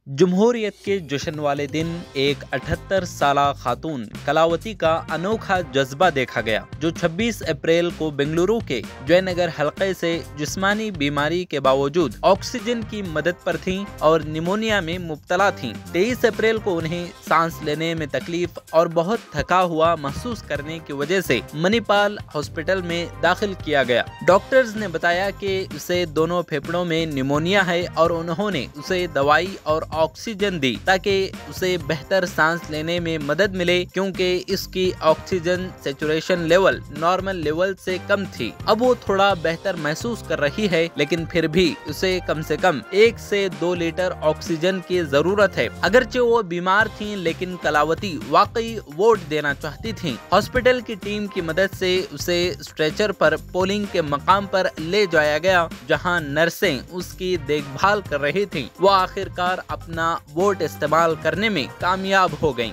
जमहूरियत के जश्न वाले दिन एक 78 साला खातून कलावती का अनोखा जज्बा देखा गया, जो 26 अप्रैल को बेंगलुरु के जयनगर हलके से जिस्मानी बीमारी के बावजूद ऑक्सीजन की मदद पर थीं और निमोनिया में मुब्तला थीं। 23 अप्रैल को उन्हें सांस लेने में तकलीफ और बहुत थका हुआ महसूस करने की वजह से मणिपाल हॉस्पिटल में दाखिल किया गया। डॉक्टर्स ने बताया कि उसे दोनों फेफड़ों में निमोनिया है और उन्होंने उसे दवाई और ऑक्सीजन दी ताकि उसे बेहतर सांस लेने में मदद मिले, क्योंकि इसकी oxygen saturation level normal level से कम थी। अब वो थोड़ा बेहतर महसूस कर रही है, लेकिन फिर भी उसे कम से कम 1 से 2 लीटर ऑक्सीजन की जरूरत है। अगरचे वो बीमार थीं, लेकिन कलावती वाकई वोट देना चाहती थीं। हॉस्पिटल की टीम की मदद से उसे स्ट्रेचर पर पोलिंग के मकाम पर ले जाया गया, जहां नर्सें उसकी देखभाल कर रही थीं। वो आखिरकार अपना वोट इस्तेमाल करने में कामयाब हो गईं।